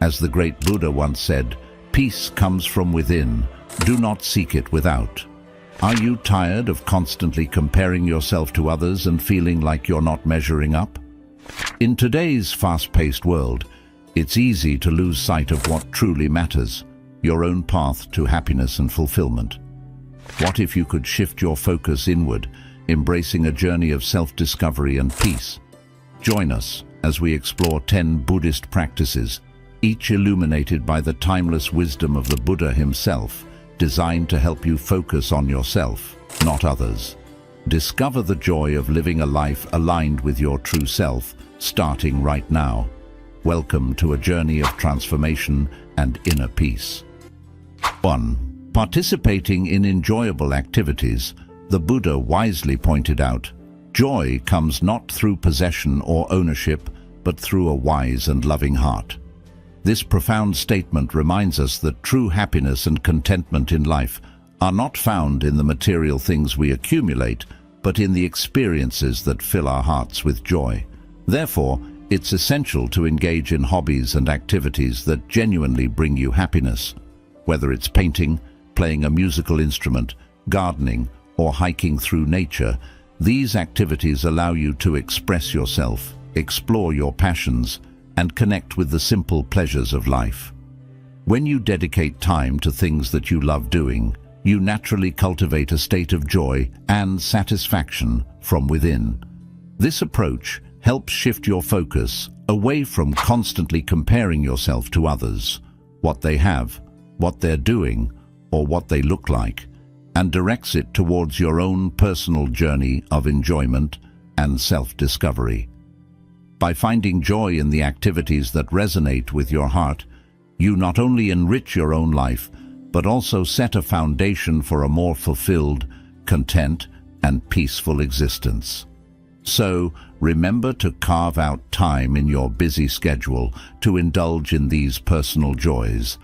As the great Buddha once said, "Peace comes from within, do not seek it without." Are you tired of constantly comparing yourself to others and feeling like you're not measuring up? In today's fast-paced world, it's easy to lose sight of what truly matters, your own path to happiness and fulfillment. What if you could shift your focus inward, embracing a journey of self-discovery and peace? Join us as we explore 10 Buddhist practices, each illuminated by the timeless wisdom of the Buddha himself, designed to help you focus on yourself, not others. Discover the joy of living a life aligned with your true self, starting right now. Welcome to a journey of transformation and inner peace. 1. Participating in enjoyable activities. The Buddha wisely pointed out, joy comes not through possession or ownership, but through a wise and loving heart. This profound statement reminds us that true happiness and contentment in life are not found in the material things we accumulate, but in the experiences that fill our hearts with joy. Therefore, it's essential to engage in hobbies and activities that genuinely bring you happiness. Whether it's painting, playing a musical instrument, gardening, or hiking through nature, these activities allow you to express yourself, explore your passions, and connect with the simple pleasures of life. When you dedicate time to things that you love doing, you naturally cultivate a state of joy and satisfaction from within. This approach helps shift your focus away from constantly comparing yourself to others, what they have, what they're doing, or what they look like, and directs it towards your own personal journey of enjoyment and self-discovery. By finding joy in the activities that resonate with your heart, you not only enrich your own life, but also set a foundation for a more fulfilled, content, and peaceful existence. So, remember to carve out time in your busy schedule to indulge in these personal joys,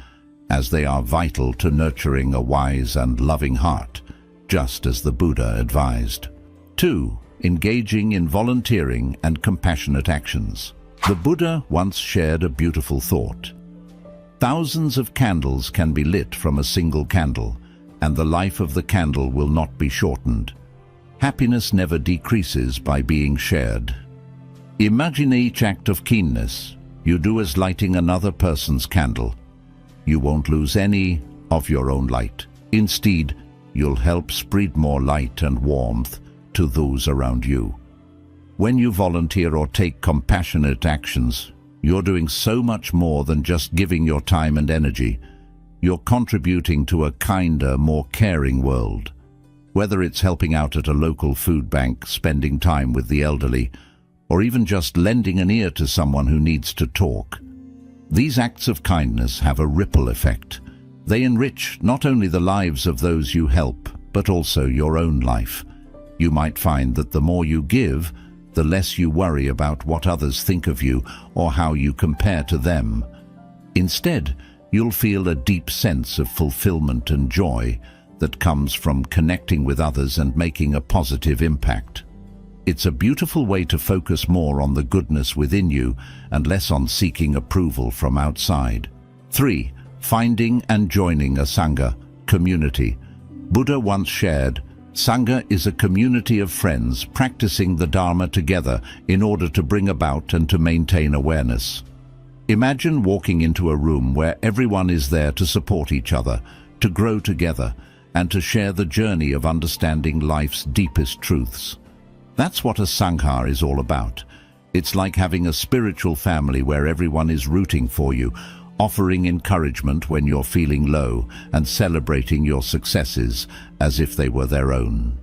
as they are vital to nurturing a wise and loving heart, just as the Buddha advised. 2. Engaging in volunteering and compassionate actions. The Buddha once shared a beautiful thought. Thousands of candles can be lit from a single candle, and the life of the candle will not be shortened. Happiness never decreases by being shared. Imagine each act of kindness you do as lighting another person's candle. You won't lose any of your own light. Instead, you'll help spread more light and warmth to those around you. When you volunteer or take compassionate actions, you're doing so much more than just giving your time and energy. You're contributing to a kinder, more caring world. Whether it's helping out at a local food bank, spending time with the elderly, or even just lending an ear to someone who needs to talk, these acts of kindness have a ripple effect. They enrich not only the lives of those you help, but also your own life. You might find that the more you give, the less you worry about what others think of you or how you compare to them. Instead, you'll feel a deep sense of fulfillment and joy that comes from connecting with others and making a positive impact. It's a beautiful way to focus more on the goodness within you and less on seeking approval from outside. 3. Finding and joining a Sangha, community. Buddha once shared, Sangha is a community of friends practicing the Dharma together in order to bring about and to maintain awareness. Imagine walking into a room where everyone is there to support each other, to grow together, and to share the journey of understanding life's deepest truths. That's what a Sangha is all about. It's like having a spiritual family where everyone is rooting for you, offering encouragement when you're feeling low, and celebrating your successes as if they were their own.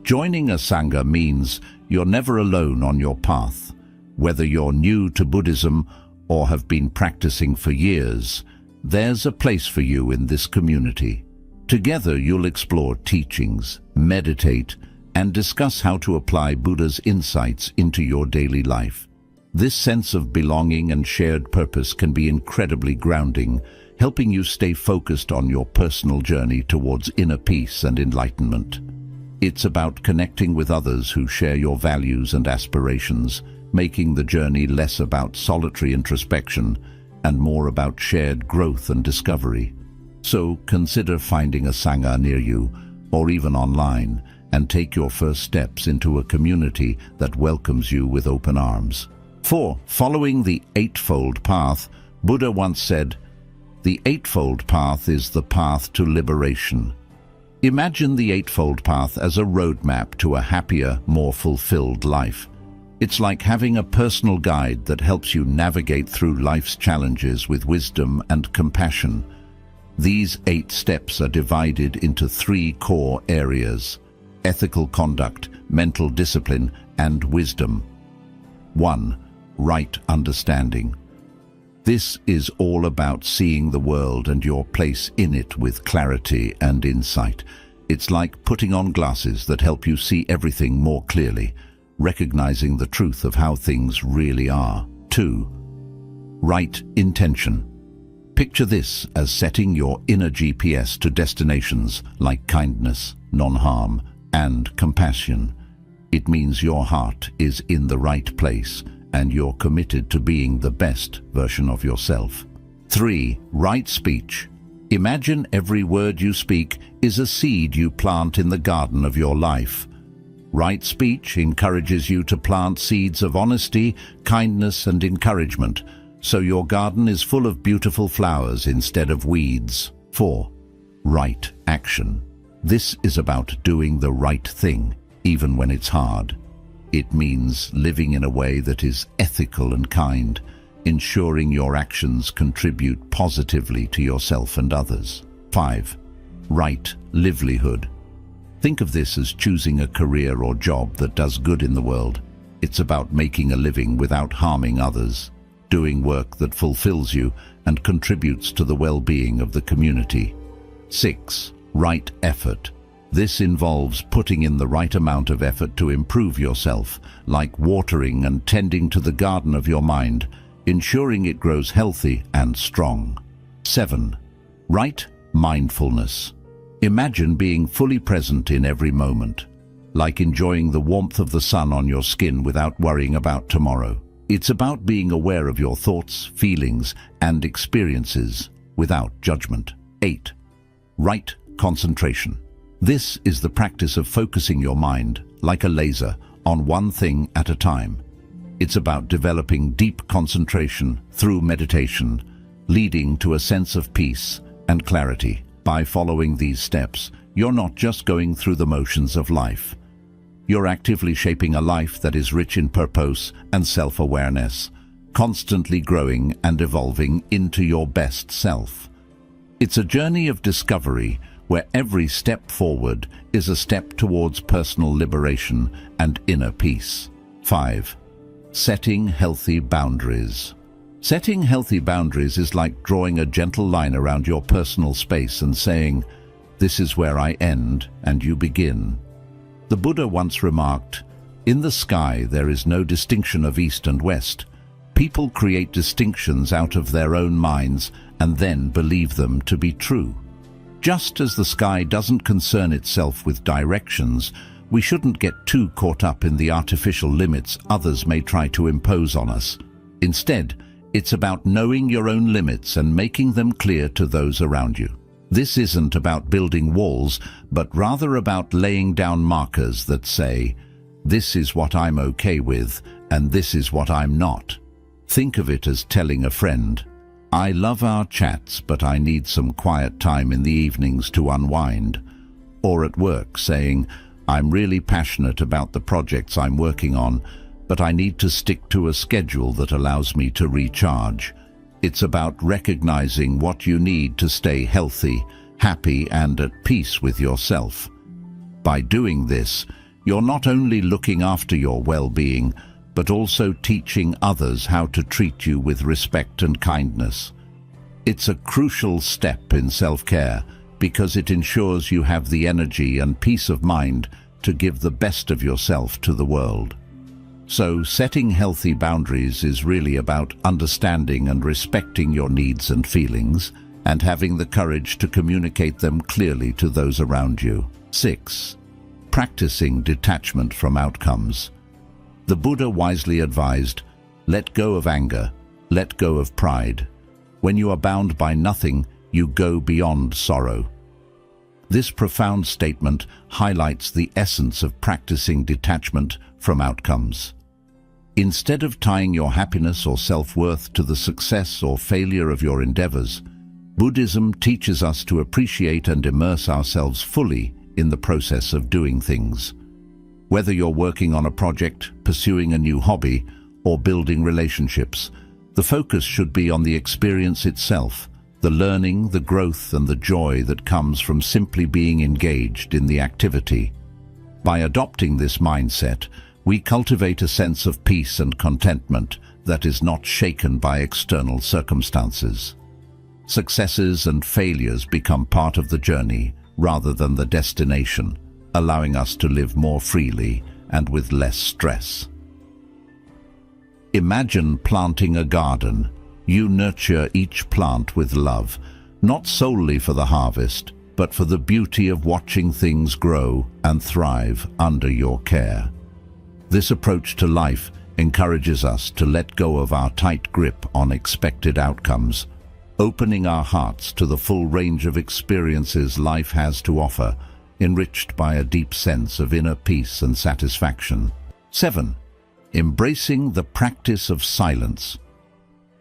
Joining a Sangha means you're never alone on your path. Whether you're new to Buddhism or have been practicing for years, there's a place for you in this community. Together you'll explore teachings, meditate, and discuss how to apply Buddha's insights into your daily life. This sense of belonging and shared purpose can be incredibly grounding, helping you stay focused on your personal journey towards inner peace and enlightenment. It's about connecting with others who share your values and aspirations, making the journey less about solitary introspection and more about shared growth and discovery. So consider finding a Sangha near you, or even online, and take your first steps into a community that welcomes you with open arms. 4. Following the Eightfold Path. Buddha once said, "The Eightfold Path is the path to liberation." Imagine the Eightfold Path as a roadmap to a happier, more fulfilled life. It's like having a personal guide that helps you navigate through life's challenges with wisdom and compassion. These 8 steps are divided into 3 core areas: ethical conduct, mental discipline, and wisdom. 1. Right understanding. This is all about seeing the world and your place in it with clarity and insight. It's like putting on glasses that help you see everything more clearly, recognizing the truth of how things really are. 2. Right intention. Picture this as setting your inner GPS to destinations like kindness, non-harm, and compassion. It means your heart is in the right place and you're committed to being the best version of yourself. 3. Right speech. Imagine every word you speak is a seed you plant in the garden of your life. Right speech encourages you to plant seeds of honesty, kindness, and encouragement, so your garden is full of beautiful flowers instead of weeds. 4. Right action. This is about doing the right thing, even when it's hard. It means living in a way that is ethical and kind, ensuring your actions contribute positively to yourself and others. 5. Right livelihood. Think of this as choosing a career or job that does good in the world. It's about making a living without harming others, doing work that fulfills you and contributes to the well-being of the community. 6. Right effort. This involves putting in the right amount of effort to improve yourself, like watering and tending to the garden of your mind, ensuring it grows healthy and strong. 7. Right mindfulness. Imagine being fully present in every moment, like enjoying the warmth of the sun on your skin without worrying about tomorrow. It's about being aware of your thoughts, feelings, and experiences without judgment. 8. Right concentration. This is the practice of focusing your mind, like a laser, on one thing at a time. It's about developing deep concentration through meditation, leading to a sense of peace and clarity. By following these steps, you're not just going through the motions of life. You're actively shaping a life that is rich in purpose and self-awareness, constantly growing and evolving into your best self. It's a journey of discovery where every step forward is a step towards personal liberation and inner peace. 5. Setting healthy boundaries. Setting healthy boundaries is like drawing a gentle line around your personal space and saying, "This is where I end and you begin." The Buddha once remarked, "In the sky there is no distinction of east and west. People create distinctions out of their own minds and then believe them to be true." Just as the sky doesn't concern itself with directions, we shouldn't get too caught up in the artificial limits others may try to impose on us. Instead, it's about knowing your own limits and making them clear to those around you. This isn't about building walls, but rather about laying down markers that say, "This is what I'm okay with, and this is what I'm not." Think of it as telling a friend, "I love our chats, but I need some quiet time in the evenings to unwind." Or at work saying, "I'm really passionate about the projects I'm working on, but I need to stick to a schedule that allows me to recharge." It's about recognizing what you need to stay healthy, happy, and at peace with yourself. By doing this, you're not only looking after your well-being, but also teaching others how to treat you with respect and kindness. It's a crucial step in self-care because it ensures you have the energy and peace of mind to give the best of yourself to the world. So, setting healthy boundaries is really about understanding and respecting your needs and feelings, and having the courage to communicate them clearly to those around you. 6. Practicing detachment from outcomes. The Buddha wisely advised, "Let go of anger, let go of pride, When you are bound by nothing, you go beyond sorrow. This profound statement highlights the essence of practicing detachment from outcomes. Instead of tying your happiness or self-worth to the success or failure of your endeavors, Buddhism teaches us to appreciate and immerse ourselves fully in the process of doing things. Whether you're working on a project, pursuing a new hobby, or building relationships, the focus should be on the experience itself, the learning, the growth, and the joy that comes from simply being engaged in the activity. By adopting this mindset, we cultivate a sense of peace and contentment that is not shaken by external circumstances. Successes and failures become part of the journey rather than the destination, allowing us to live more freely and with less stress. Imagine planting a garden. You nurture each plant with love, not solely for the harvest, but for the beauty of watching things grow and thrive under your care. This approach to life encourages us to let go of our tight grip on expected outcomes, opening our hearts to the full range of experiences life has to offer, enriched by a deep sense of inner peace and satisfaction. 7. Embracing the practice of silence.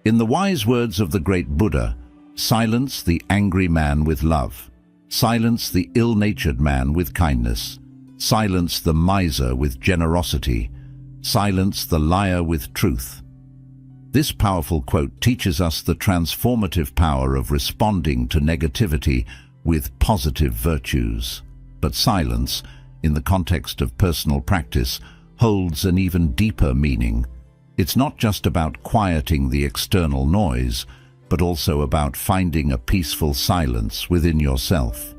In the wise words of the great Buddha, silence the angry man with love, silence the ill-natured man with kindness, silence the miser with generosity, silence the liar with truth. This powerful quote teaches us the transformative power of responding to negativity with positive virtues. But silence, in the context of personal practice, holds an even deeper meaning. It's not just about quieting the external noise, but also about finding a peaceful silence within yourself.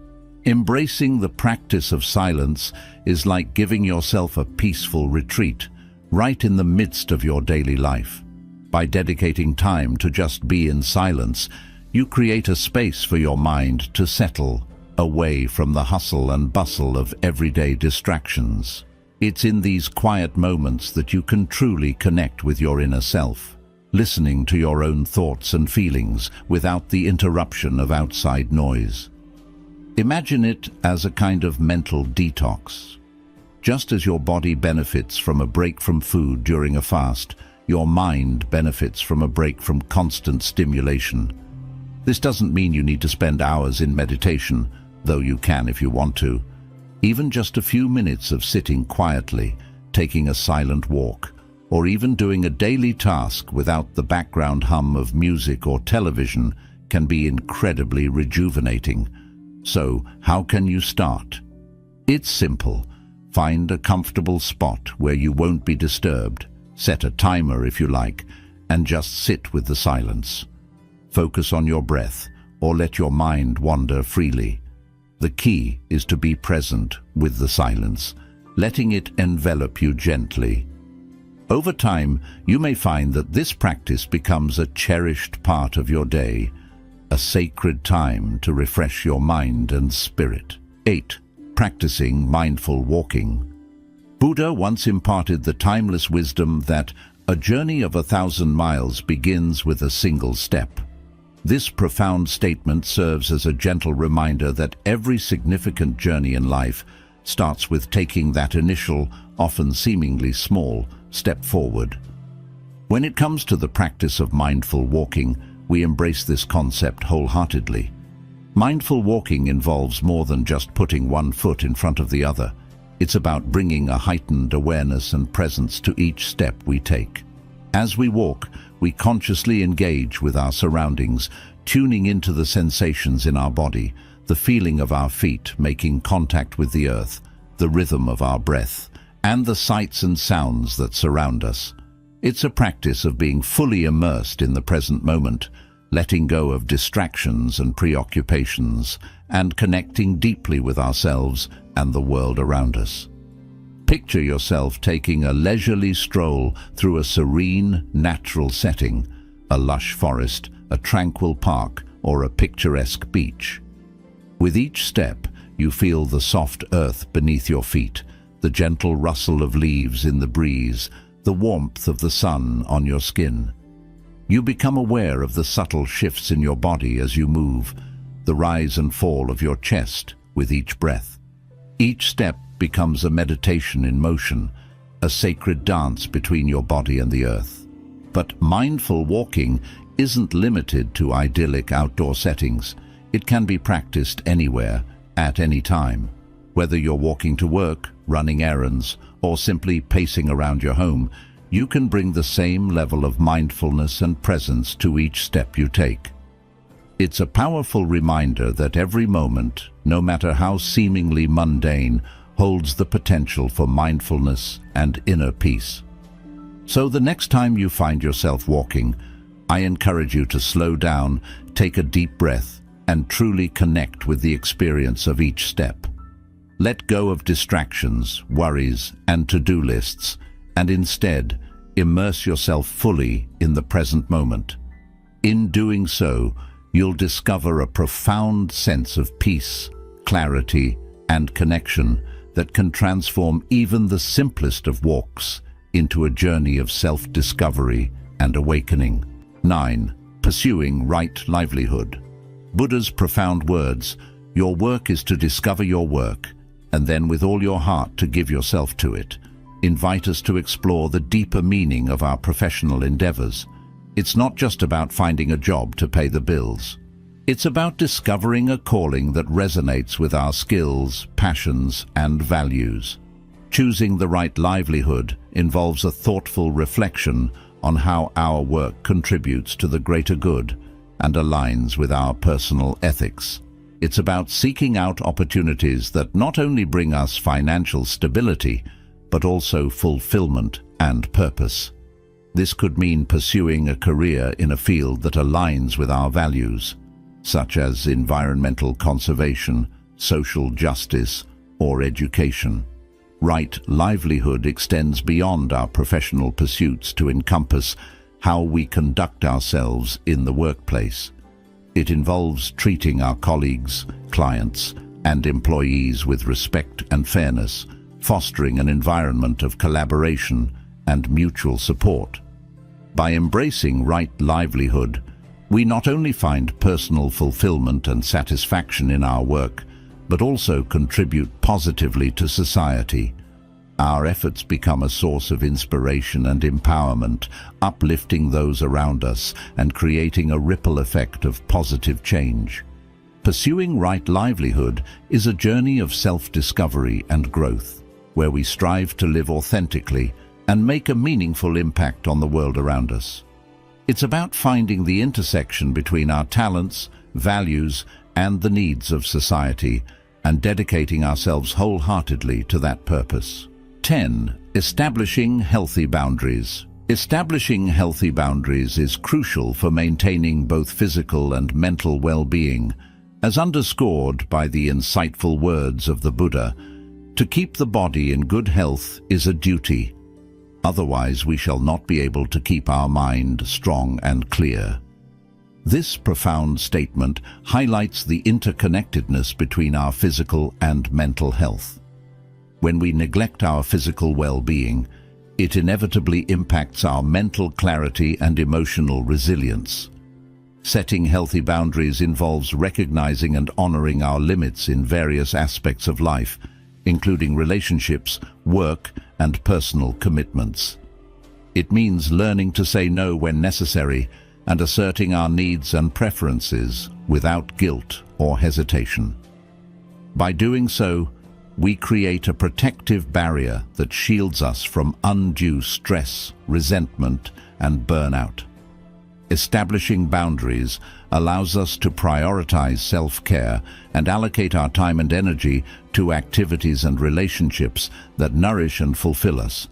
Embracing the practice of silence is like giving yourself a peaceful retreat, right in the midst of your daily life. By dedicating time to just be in silence, you create a space for your mind to settle, away from the hustle and bustle of everyday distractions. It's in these quiet moments that you can truly connect with your inner self, listening to your own thoughts and feelings without the interruption of outside noise. Imagine it as a kind of mental detox. Just as your body benefits from a break from food during a fast, your mind benefits from a break from constant stimulation. This doesn't mean you need to spend hours in meditation, though you can if you want to. Even just a few minutes of sitting quietly, taking a silent walk, or even doing a daily task without the background hum of music or television can be incredibly rejuvenating. So, how can you start? It's simple. Find a comfortable spot where you won't be disturbed. Set a timer if you like, and just sit with the silence. Focus on your breath, or let your mind wander freely. The key is to be present with the silence, letting it envelop you gently. Over time, you may find that this practice becomes a cherished part of your day, a sacred time to refresh your mind and spirit. 8. Practicing mindful walking. Buddha once imparted the timeless wisdom that a journey of 1,000 miles begins with a single step. This profound statement serves as a gentle reminder that every significant journey in life starts with taking that initial, often seemingly small, step forward. When it comes to the practice of mindful walking, we embrace this concept wholeheartedly. Mindful walking involves more than just putting one foot in front of the other. It's about bringing a heightened awareness and presence to each step we take. As we walk, we consciously engage with our surroundings, tuning into the sensations in our body, the feeling of our feet making contact with the earth, the rhythm of our breath, and the sights and sounds that surround us. It's a practice of being fully immersed in the present moment, letting go of distractions and preoccupations, and connecting deeply with ourselves and the world around us. Picture yourself taking a leisurely stroll through a serene, natural setting, a lush forest, a tranquil park, or a picturesque beach. With each step, you feel the soft earth beneath your feet, the gentle rustle of leaves in the breeze, the warmth of the sun on your skin. You become aware of the subtle shifts in your body as you move, the rise and fall of your chest with each breath. Each step becomes a meditation in motion, a sacred dance between your body and the earth. But mindful walking isn't limited to idyllic outdoor settings. It can be practiced anywhere, at any time. Whether you're walking to work, running errands, or simply pacing around your home, you can bring the same level of mindfulness and presence to each step you take. It's a powerful reminder that every moment, no matter how seemingly mundane, holds the potential for mindfulness and inner peace. So the next time you find yourself walking, I encourage you to slow down, take a deep breath, and truly connect with the experience of each step. Let go of distractions, worries, and to-do lists, and instead, immerse yourself fully in the present moment. In doing so, you'll discover a profound sense of peace, clarity, and connection that can transform even the simplest of walks into a journey of self-discovery and awakening. 9. Pursuing right livelihood. Buddha's profound words, "Your work is to discover your work, and then with all your heart to give yourself to it," invite us to explore the deeper meaning of our professional endeavors. It's not just about finding a job to pay the bills. It's about discovering a calling that resonates with our skills, passions, and values. Choosing the right livelihood involves a thoughtful reflection on how our work contributes to the greater good and aligns with our personal ethics. It's about seeking out opportunities that not only bring us financial stability, but also fulfillment and purpose. This could mean pursuing a career in a field that aligns with our values, such as environmental conservation, social justice, or education. Right livelihood extends beyond our professional pursuits to encompass how we conduct ourselves in the workplace. It involves treating our colleagues, clients, and employees with respect and fairness, fostering an environment of collaboration and mutual support. By embracing right livelihood, we not only find personal fulfillment and satisfaction in our work, but also contribute positively to society. Our efforts become a source of inspiration and empowerment, uplifting those around us and creating a ripple effect of positive change. Pursuing right livelihood is a journey of self-discovery and growth, where we strive to live authentically and make a meaningful impact on the world around us. It's about finding the intersection between our talents, values, and the needs of society, and dedicating ourselves wholeheartedly to that purpose. 10. Establishing healthy boundaries. Establishing healthy boundaries is crucial for maintaining both physical and mental well-being, as underscored by the insightful words of the Buddha, "To keep the body in good health is a duty. Otherwise we shall not be able to keep our mind strong and clear." This profound statement highlights the interconnectedness between our physical and mental health. When we neglect our physical well-being, it inevitably impacts our mental clarity and emotional resilience. Setting healthy boundaries involves recognizing and honoring our limits in various aspects of life, including relationships, work, and personal commitments. It means learning to say no when necessary and asserting our needs and preferences without guilt or hesitation. By doing so, we create a protective barrier that shields us from undue stress, resentment, and burnout. Establishing boundaries allows us to prioritize self-care and allocate our time and energy to activities and relationships that nourish and fulfill us.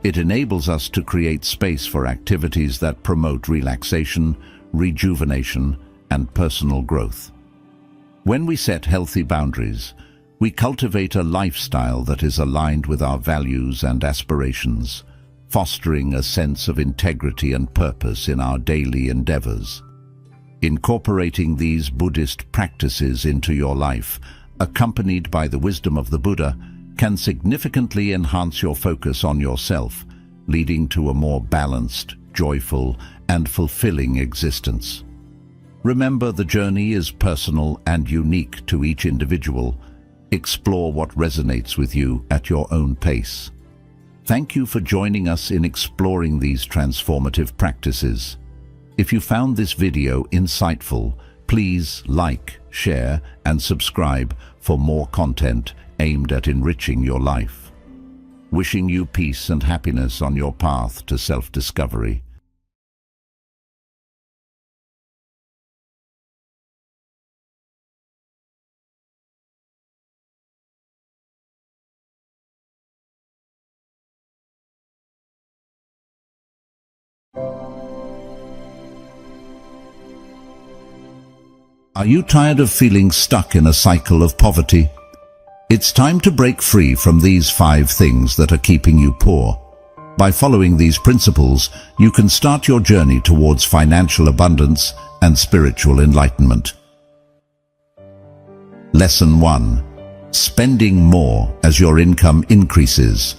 It enables us to create space for activities that promote relaxation, rejuvenation, and personal growth. When we set healthy boundaries, we cultivate a lifestyle that is aligned with our values and aspirations, fostering a sense of integrity and purpose in our daily endeavors. Incorporating these Buddhist practices into your life, accompanied by the wisdom of the Buddha, can significantly enhance your focus on yourself, leading to a more balanced, joyful, and fulfilling existence. Remember, the journey is personal and unique to each individual. Explore what resonates with you at your own pace. Thank you for joining us in exploring these transformative practices. If you found this video insightful, please like, share, and subscribe for more content aimed at enriching your life. Wishing you peace and happiness on your path to self-discovery. Are you tired of feeling stuck in a cycle of poverty? It's time to break free from these 5 things that are keeping you poor. By following these principles, you can start your journey towards financial abundance and spiritual enlightenment. Lesson 1. Spending more as your income increases.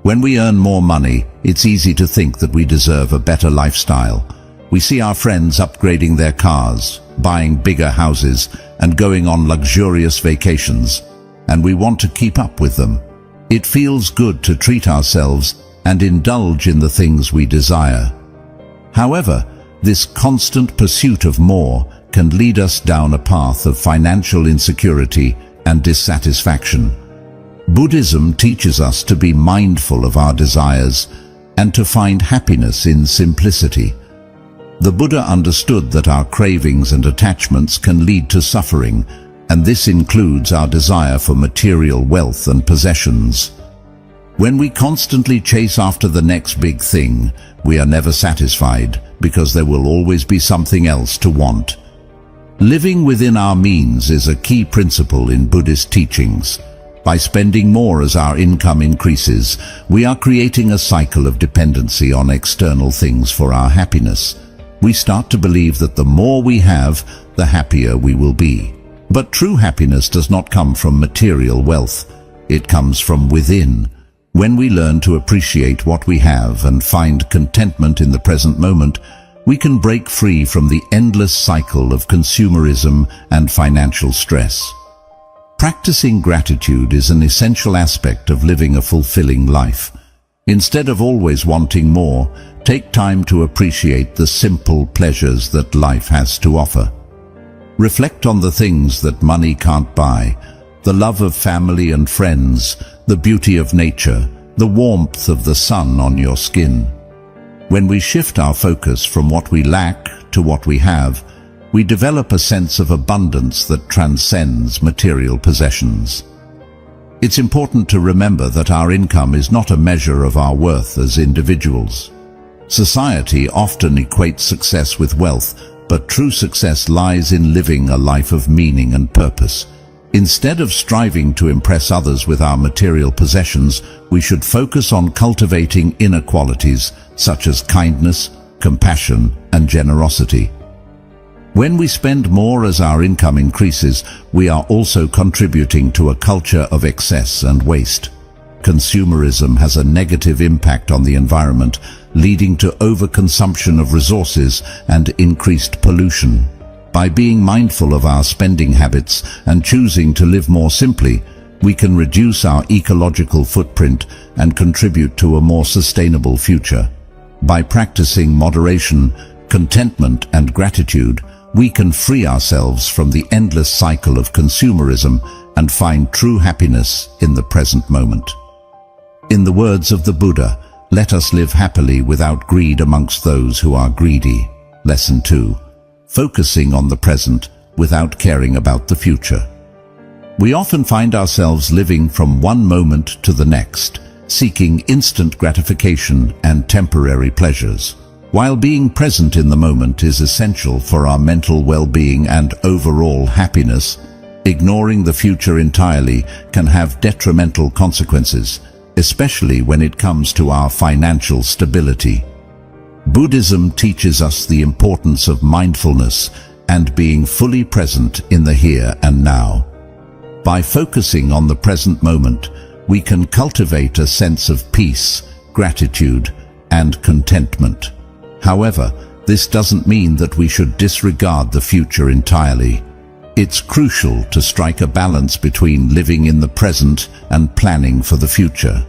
When we earn more money, it's easy to think that we deserve a better lifestyle. We see our friends upgrading their cars, buying bigger houses, and going on luxurious vacations, and we want to keep up with them. It feels good to treat ourselves and indulge in the things we desire. However, this constant pursuit of more can lead us down a path of financial insecurity and dissatisfaction. Buddhism teaches us to be mindful of our desires and to find happiness in simplicity. The Buddha understood that our cravings and attachments can lead to suffering, and this includes our desire for material wealth and possessions. When we constantly chase after the next big thing, we are never satisfied because there will always be something else to want. Living within our means is a key principle in Buddhist teachings. By spending more as our income increases, we are creating a cycle of dependency on external things for our happiness. We start to believe that the more we have, the happier we will be. But true happiness does not come from material wealth. It comes from within. When we learn to appreciate what we have and find contentment in the present moment, we can break free from the endless cycle of consumerism and financial stress. Practicing gratitude is an essential aspect of living a fulfilling life. Instead of always wanting more, take time to appreciate the simple pleasures that life has to offer. Reflect on the things that money can't buy: the love of family and friends, the beauty of nature, the warmth of the sun on your skin. When we shift our focus from what we lack to what we have, we develop a sense of abundance that transcends material possessions. It's important to remember that our income is not a measure of our worth as individuals. Society often equates success with wealth, but true success lies in living a life of meaning and purpose. Instead of striving to impress others with our material possessions, we should focus on cultivating inner qualities such as kindness, compassion, and generosity. When we spend more as our income increases, we are also contributing to a culture of excess and waste. Consumerism has a negative impact on the environment, leading to overconsumption of resources and increased pollution. By being mindful of our spending habits and choosing to live more simply, we can reduce our ecological footprint and contribute to a more sustainable future. By practicing moderation, contentment, and gratitude, we can free ourselves from the endless cycle of consumerism and find true happiness in the present moment. In the words of the Buddha, let us live happily without greed amongst those who are greedy. Lesson 2. Focusing on the present without caring about the future. We often find ourselves living from one moment to the next, seeking instant gratification and temporary pleasures. While being present in the moment is essential for our mental well-being and overall happiness, ignoring the future entirely can have detrimental consequences, especially when it comes to our financial stability. Buddhism teaches us the importance of mindfulness and being fully present in the here and now. By focusing on the present moment, we can cultivate a sense of peace, gratitude, and contentment. However, this doesn't mean that we should disregard the future entirely. It's crucial to strike a balance between living in the present and planning for the future.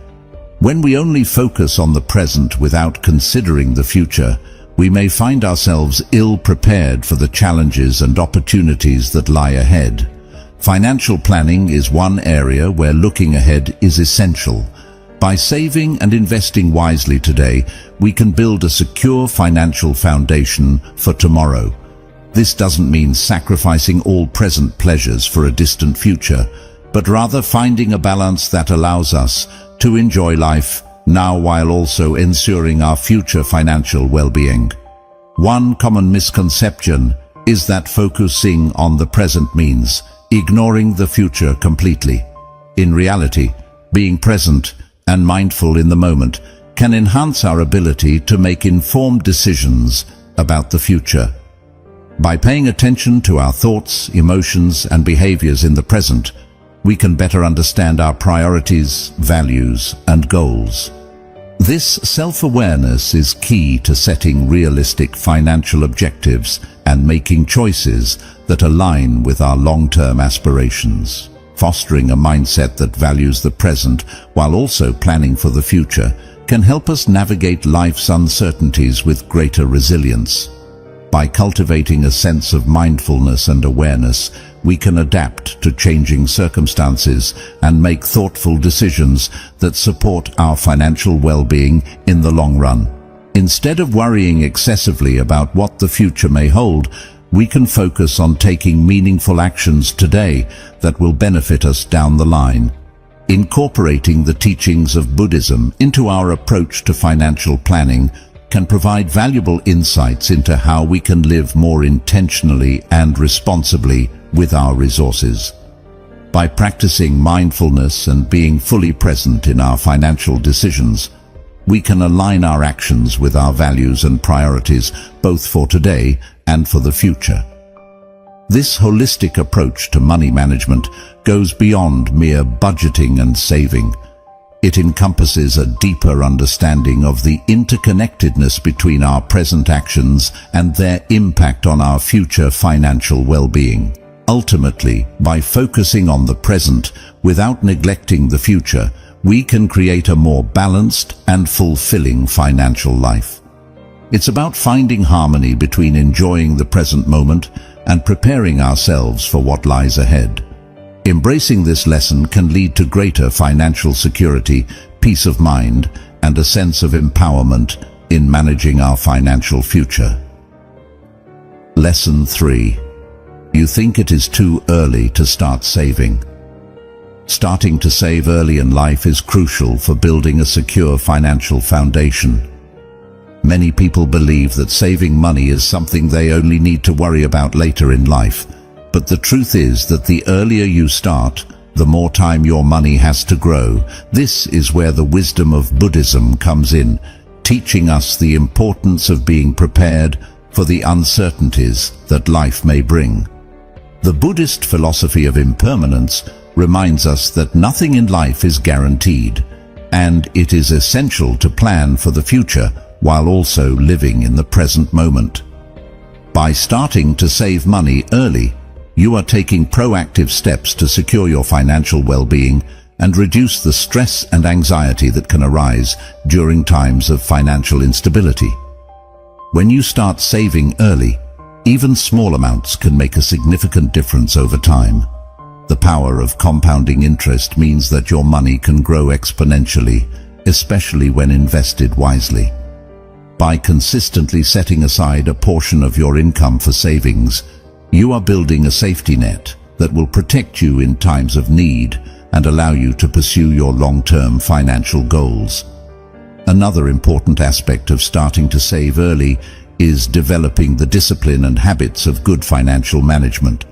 When we only focus on the present without considering the future, we may find ourselves ill-prepared for the challenges and opportunities that lie ahead. Financial planning is one area where looking ahead is essential. By saving and investing wisely today, we can build a secure financial foundation for tomorrow. This doesn't mean sacrificing all present pleasures for a distant future, but rather finding a balance that allows us to enjoy life now while also ensuring our future financial well-being. One common misconception is that focusing on the present means ignoring the future completely. In reality, being present and mindful in the moment can enhance our ability to make informed decisions about the future. By paying attention to our thoughts, emotions, and behaviors in the present, we can better understand our priorities, values, and goals. This self-awareness is key to setting realistic financial objectives and making choices that align with our long-term aspirations. Fostering a mindset that values the present while also planning for the future can help us navigate life's uncertainties with greater resilience. By cultivating a sense of mindfulness and awareness, we can adapt to changing circumstances and make thoughtful decisions that support our financial well-being in the long run. Instead of worrying excessively about what the future may hold, we can focus on taking meaningful actions today that will benefit us down the line. Incorporating the teachings of Buddhism into our approach to financial planning can provide valuable insights into how we can live more intentionally and responsibly with our resources. By practicing mindfulness and being fully present in our financial decisions, we can align our actions with our values and priorities both for today and for the future. This holistic approach to money management goes beyond mere budgeting and saving. It encompasses a deeper understanding of the interconnectedness between our present actions and their impact on our future financial well-being. Ultimately, by focusing on the present without neglecting the future, we can create a more balanced and fulfilling financial life. It's about finding harmony between enjoying the present moment and preparing ourselves for what lies ahead. Embracing this lesson can lead to greater financial security, peace of mind, and a sense of empowerment in managing our financial future. Lesson 3. You think it is too early to start saving. Starting to save early in life is crucial for building a secure financial foundation. Many people believe that saving money is something they only need to worry about later in life. But the truth is that the earlier you start, the more time your money has to grow. This is where the wisdom of Buddhism comes in, teaching us the importance of being prepared for the uncertainties that life may bring. The Buddhist philosophy of impermanence reminds us that nothing in life is guaranteed, and it is essential to plan for the future while also living in the present moment. By starting to save money early, you are taking proactive steps to secure your financial well-being and reduce the stress and anxiety that can arise during times of financial instability. When you start saving early, even small amounts can make a significant difference over time. The power of compounding interest means that your money can grow exponentially, especially when invested wisely. By consistently setting aside a portion of your income for savings, you are building a safety net that will protect you in times of need and allow you to pursue your long-term financial goals. Another important aspect of starting to save early is developing the discipline and habits of good financial management.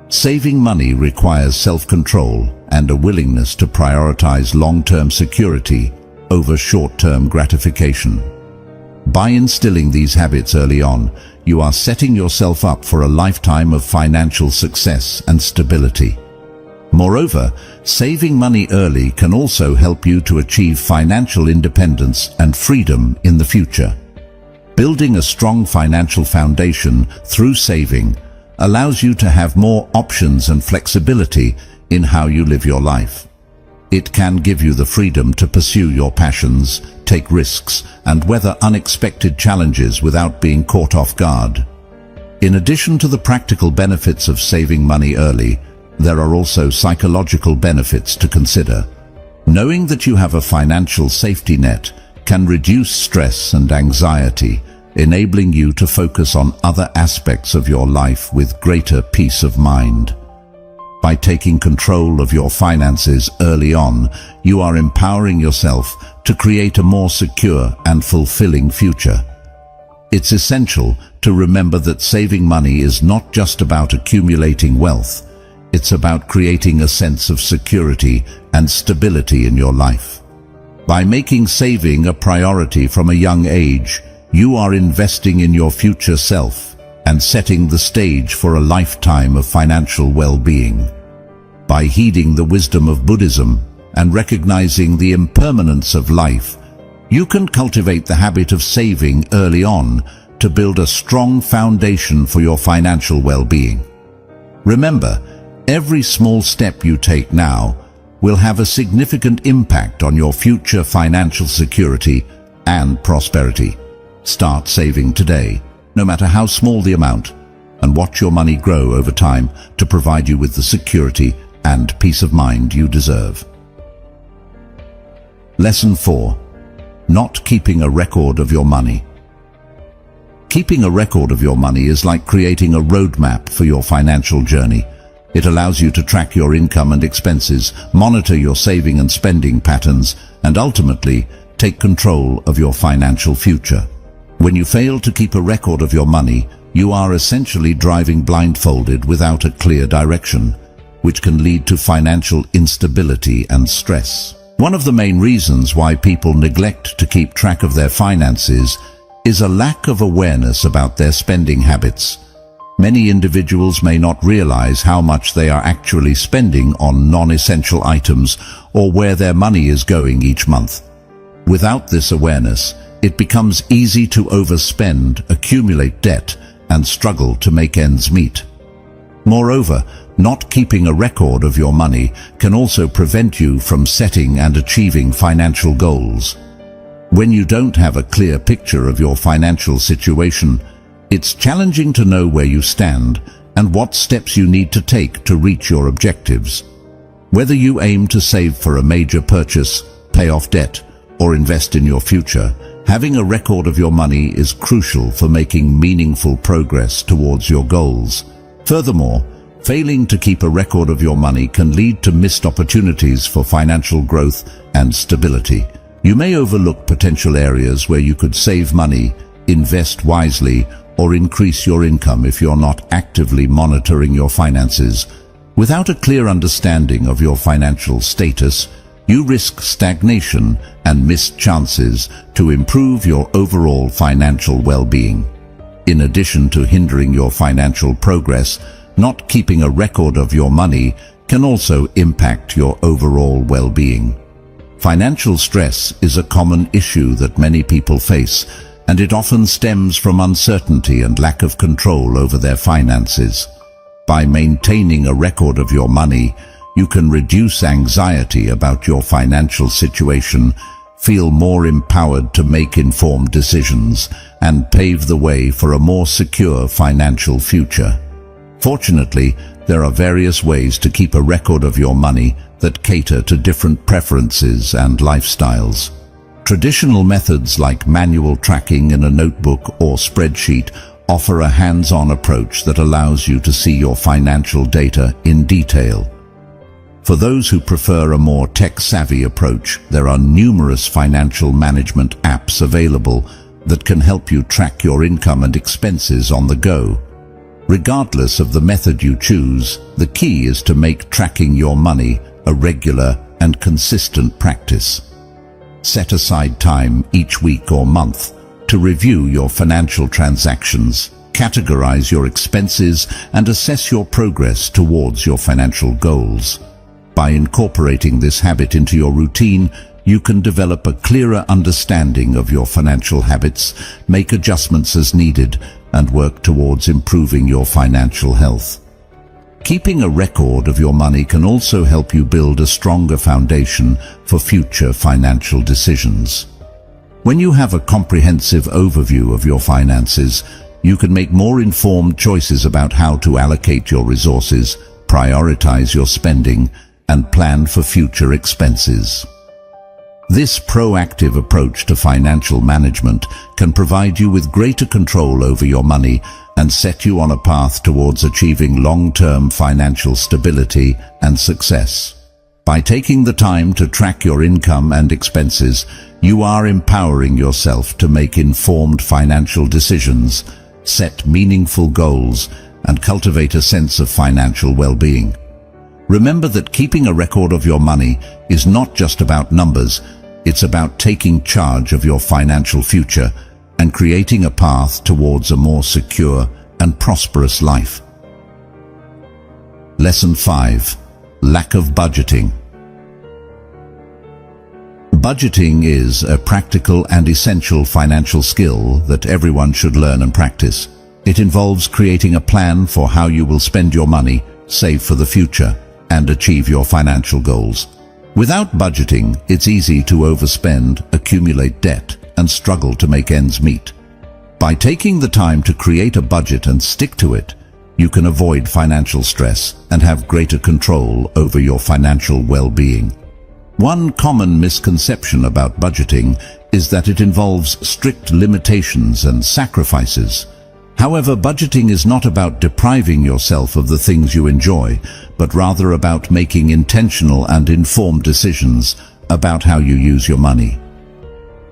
Saving money requires self-control and a willingness to prioritize long-term security over short-term gratification. By instilling these habits early on, you are setting yourself up for a lifetime of financial success and stability. Moreover, saving money early can also help you to achieve financial independence and freedom in the future. Building a strong financial foundation through saving allows you to have more options and flexibility in how you live your life. It can give you the freedom to pursue your passions, take risks, and weather unexpected challenges without being caught off guard. In addition to the practical benefits of saving money early, there are also psychological benefits to consider. Knowing that you have a financial safety net can reduce stress and anxiety, enabling you to focus on other aspects of your life with greater peace of mind. By taking control of your finances early on, you are empowering yourself to create a more secure and fulfilling future. It's essential to remember that saving money is not just about accumulating wealth. It's about creating a sense of security and stability in your life. By making saving a priority from a young age, you are investing in your future self and setting the stage for a lifetime of financial well-being. By heeding the wisdom of Buddhism and recognizing the impermanence of life, you can cultivate the habit of saving early on to build a strong foundation for your financial well-being. Remember, every small step you take now will have a significant impact on your future financial security and prosperity. Start saving today, no matter how small the amount, and watch your money grow over time to provide you with the security and peace of mind you deserve. Lesson 4. Not keeping a record of your money. Keeping a record of your money is like creating a roadmap for your financial journey. It allows you to track your income and expenses, monitor your saving and spending patterns, and ultimately take control of your financial future. When you fail to keep a record of your money, you are essentially driving blindfolded without a clear direction, which can lead to financial instability and stress. One of the main reasons why people neglect to keep track of their finances is a lack of awareness about their spending habits. Many individuals may not realize how much they are actually spending on non-essential items or where their money is going each month. Without this awareness, it becomes easy to overspend, accumulate debt, and struggle to make ends meet. Moreover, not keeping a record of your money can also prevent you from setting and achieving financial goals. When you don't have a clear picture of your financial situation, it's challenging to know where you stand and what steps you need to take to reach your objectives. Whether you aim to save for a major purchase, pay off debt, or invest in your future, having a record of your money is crucial for making meaningful progress towards your goals. Furthermore, failing to keep a record of your money can lead to missed opportunities for financial growth and stability. You may overlook potential areas where you could save money, invest wisely, or increase your income if you're not actively monitoring your finances. Without a clear understanding of your financial status, you risk stagnation and missed chances to improve your overall financial well-being. In addition to hindering your financial progress, not keeping a record of your money can also impact your overall well-being. Financial stress is a common issue that many people face, and it often stems from uncertainty and lack of control over their finances. By maintaining a record of your money, you can reduce anxiety about your financial situation, feel more empowered to make informed decisions, and pave the way for a more secure financial future. Fortunately, there are various ways to keep a record of your money that cater to different preferences and lifestyles. Traditional methods like manual tracking in a notebook or spreadsheet offer a hands-on approach that allows you to see your financial data in detail. For those who prefer a more tech-savvy approach, there are numerous financial management apps available that can help you track your income and expenses on the go. Regardless of the method you choose, the key is to make tracking your money a regular and consistent practice. Set aside time each week or month to review your financial transactions, categorize your expenses, and assess your progress towards your financial goals. By incorporating this habit into your routine, you can develop a clearer understanding of your financial habits, make adjustments as needed, and work towards improving your financial health. Keeping a record of your money can also help you build a stronger foundation for future financial decisions. When you have a comprehensive overview of your finances, you can make more informed choices about how to allocate your resources, prioritize your spending, and plan for future expenses. This proactive approach to financial management can provide you with greater control over your money and set you on a path towards achieving long-term financial stability and success. By taking the time to track your income and expenses, you are empowering yourself to make informed financial decisions, set meaningful goals, and cultivate a sense of financial well-being. Remember that keeping a record of your money is not just about numbers. It's about taking charge of your financial future and creating a path towards a more secure and prosperous life. Lesson 5. Lack of budgeting. Budgeting is a practical and essential financial skill that everyone should learn and practice. It involves creating a plan for how you will spend your money, save for the future, and achieve your financial goals. Without budgeting, it's easy to overspend, accumulate debt, and struggle to make ends meet. By taking the time to create a budget and stick to it, you can avoid financial stress and have greater control over your financial well-being. One common misconception about budgeting is that it involves strict limitations and sacrifices. However, budgeting is not about depriving yourself of the things you enjoy, but rather about making intentional and informed decisions about how you use your money.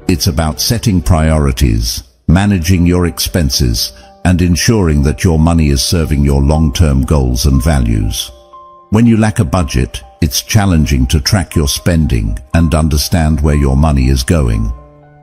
It's about setting priorities, managing your expenses, and ensuring that your money is serving your long-term goals and values. When you lack a budget, it's challenging to track your spending and understand where your money is going.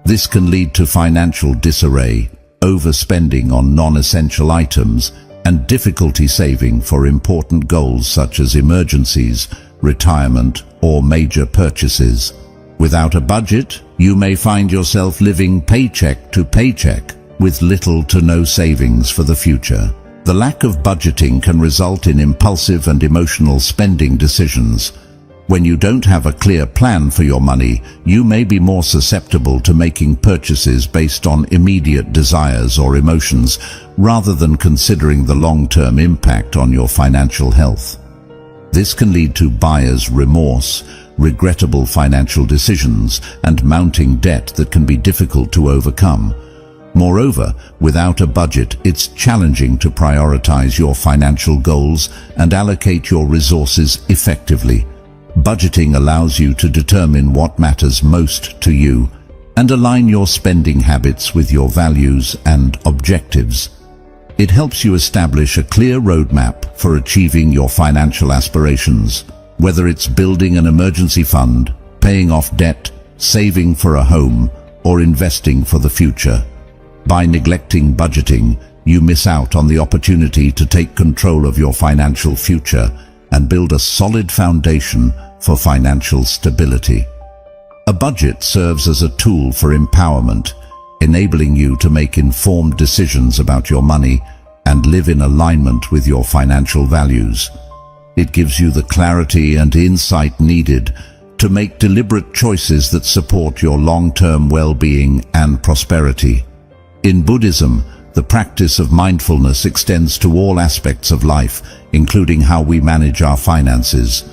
This can lead to financial disarray, overspending on non-essential items, and difficulty saving for important goals such as emergencies, retirement, or major purchases. Without a budget, you may find yourself living paycheck to paycheck with little to no savings for the future. The lack of budgeting can result in impulsive and emotional spending decisions. When you don't have a clear plan for your money, you may be more susceptible to making purchases based on immediate desires or emotions, rather than considering the long-term impact on your financial health. This can lead to buyer's remorse, regrettable financial decisions, and mounting debt that can be difficult to overcome. Moreover, without a budget, it's challenging to prioritize your financial goals and allocate your resources effectively. Budgeting allows you to determine what matters most to you and align your spending habits with your values and objectives. It helps you establish a clear roadmap for achieving your financial aspirations, whether it's building an emergency fund, paying off debt, saving for a home, or investing for the future. By neglecting budgeting, you miss out on the opportunity to take control of your financial future and build a solid foundation for financial stability. A budget serves as a tool for empowerment, enabling you to make informed decisions about your money and live in alignment with your financial values. It gives you the clarity and insight needed to make deliberate choices that support your long-term well-being and prosperity. In Buddhism, the practice of mindfulness extends to all aspects of life, including how we manage our finances.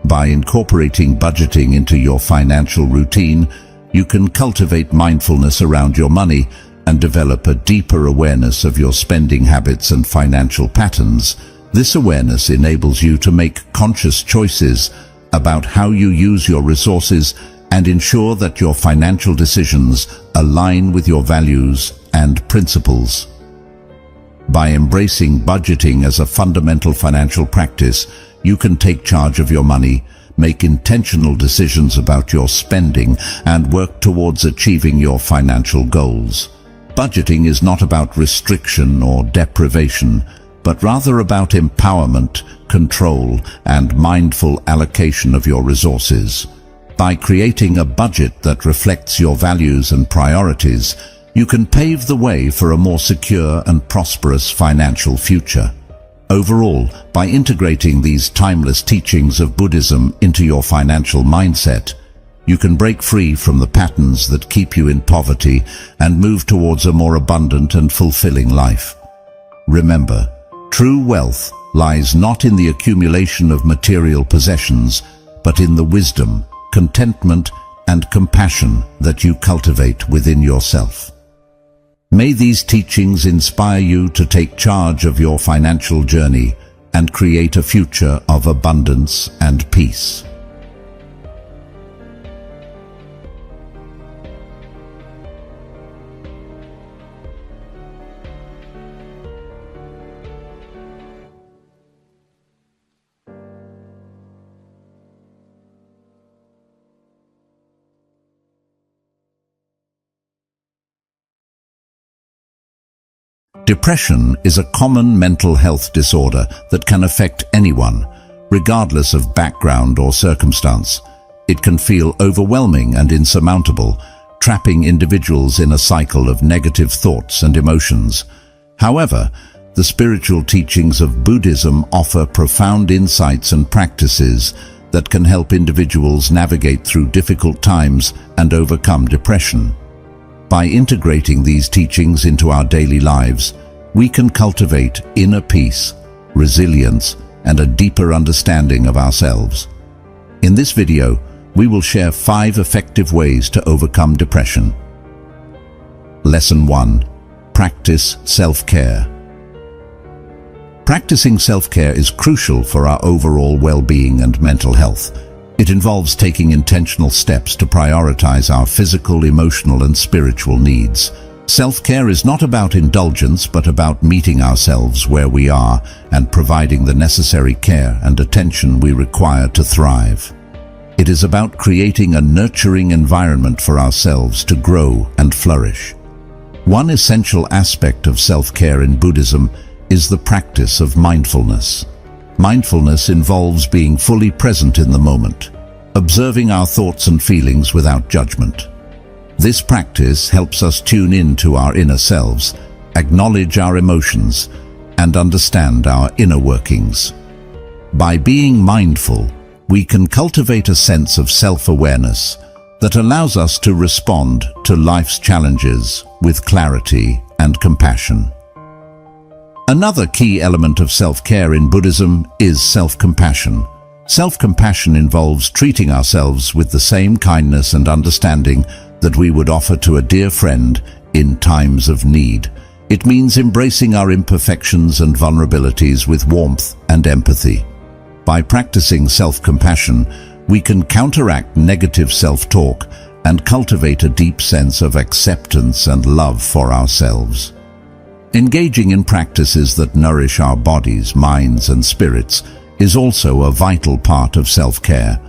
By incorporating budgeting into your financial routine, you can cultivate mindfulness around your money and develop a deeper awareness of your spending habits and financial patterns. This awareness enables you to make conscious choices about how you use your resources and ensure that your financial decisions align with your values and principles. By embracing budgeting as a fundamental financial practice, you can take charge of your money, make intentional decisions about your spending, and work towards achieving your financial goals. Budgeting is not about restriction or deprivation, but rather about empowerment, control and mindful allocation of your resources. By creating a budget that reflects your values and priorities, you can pave the way for a more secure and prosperous financial future. Overall, by integrating these timeless teachings of Buddhism into your financial mindset, you can break free from the patterns that keep you in poverty and move towards a more abundant and fulfilling life. Remember, true wealth lies not in the accumulation of material possessions, but in the wisdom, contentment, and compassion that you cultivate within yourself. May these teachings inspire you to take charge of your financial journey and create a future of abundance and peace. Depression is a common mental health disorder that can affect anyone, regardless of background or circumstance. It can feel overwhelming and insurmountable, trapping individuals in a cycle of negative thoughts and emotions. However, the spiritual teachings of Buddhism offer profound insights and practices that can help individuals navigate through difficult times and overcome depression. By integrating these teachings into our daily lives, we can cultivate inner peace, resilience, and a deeper understanding of ourselves. In this video, we will share 5 effective ways to overcome depression. Lesson 1. Practice self-care. Practicing self-care is crucial for our overall well-being and mental health. It involves taking intentional steps to prioritize our physical, emotional, and spiritual needs. Self-care is not about indulgence, but about meeting ourselves where we are and providing the necessary care and attention we require to thrive. It is about creating a nurturing environment for ourselves to grow and flourish. One essential aspect of self-care in Buddhism is the practice of mindfulness. Mindfulness involves being fully present in the moment, observing our thoughts and feelings without judgment. This practice helps us tune in to our inner selves, acknowledge our emotions, and understand our inner workings. By being mindful, we can cultivate a sense of self-awareness that allows us to respond to life's challenges with clarity and compassion. Another key element of self-care in Buddhism is self-compassion. Self-compassion involves treating ourselves with the same kindness and understanding that we would offer to a dear friend in times of need. It means embracing our imperfections and vulnerabilities with warmth and empathy. By practicing self-compassion, we can counteract negative self-talk and cultivate a deep sense of acceptance and love for ourselves. Engaging in practices that nourish our bodies, minds, and spirits is also a vital part of self-care.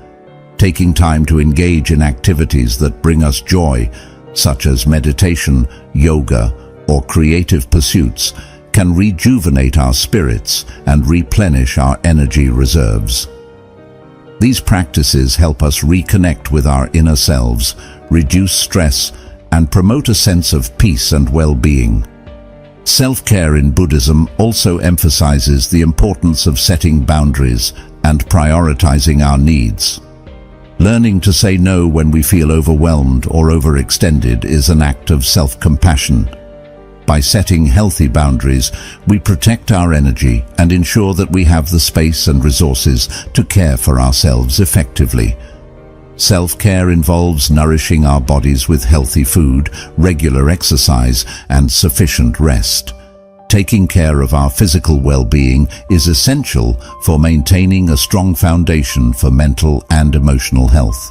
Taking time to engage in activities that bring us joy, such as meditation, yoga, or creative pursuits, can rejuvenate our spirits and replenish our energy reserves. These practices help us reconnect with our inner selves, reduce stress, and promote a sense of peace and well-being. Self-care in Buddhism also emphasizes the importance of setting boundaries and prioritizing our needs. Learning to say no when we feel overwhelmed or overextended is an act of self-compassion. By setting healthy boundaries, we protect our energy and ensure that we have the space and resources to care for ourselves effectively. Self-care involves nourishing our bodies with healthy food, regular exercise, and sufficient rest. Taking care of our physical well-being is essential for maintaining a strong foundation for mental and emotional health.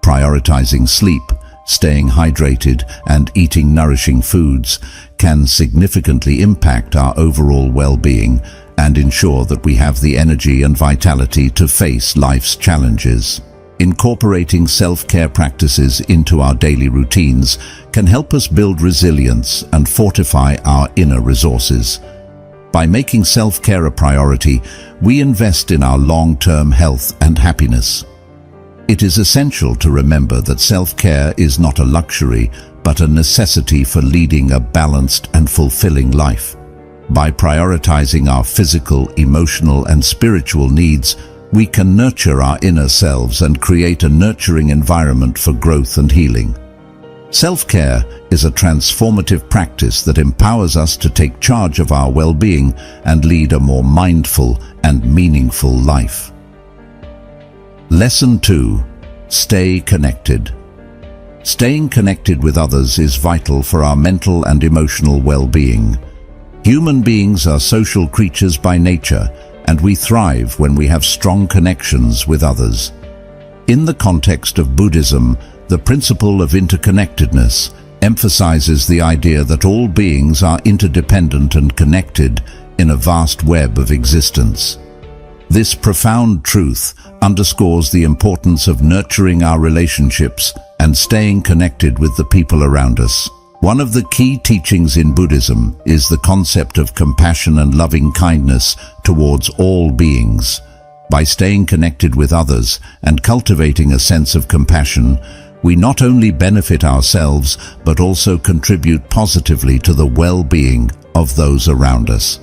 Prioritizing sleep, staying hydrated, and eating nourishing foods can significantly impact our overall well-being and ensure that we have the energy and vitality to face life's challenges. Incorporating self-care practices into our daily routines can help us build resilience and fortify our inner resources. By making self-care a priority, we invest in our long-term health and happiness. It is essential to remember that self-care is not a luxury, but a necessity for leading a balanced and fulfilling life. By prioritizing our physical, emotional, and spiritual needs, we can nurture our inner selves and create a nurturing environment for growth and healing. Self-care is a transformative practice that empowers us to take charge of our well-being and lead a more mindful and meaningful life. Lesson 2. Stay connected. Staying connected with others is vital for our mental and emotional well-being. Human beings are social creatures by nature, and we thrive when we have strong connections with others. In the context of Buddhism, the principle of interconnectedness emphasizes the idea that all beings are interdependent and connected in a vast web of existence. This profound truth underscores the importance of nurturing our relationships and staying connected with the people around us. One of the key teachings in Buddhism is the concept of compassion and loving kindness towards all beings. By staying connected with others and cultivating a sense of compassion, we not only benefit ourselves but also contribute positively to the well-being of those around us.